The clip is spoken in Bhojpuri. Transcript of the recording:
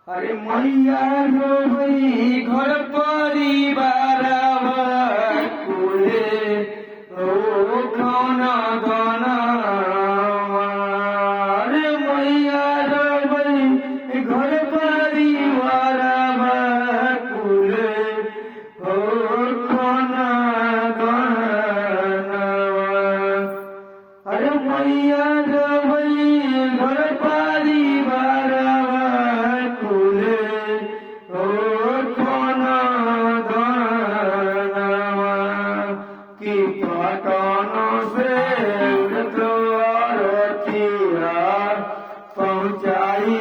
अरे मैया रोई घर परिवार कुले ओ खाना गाना अरे मैया रोई घर परिवार कुले ओ खाना गाना अरे मैया रोई घर परिवार की पटानों से उड़तो आरतिया पहुँचाई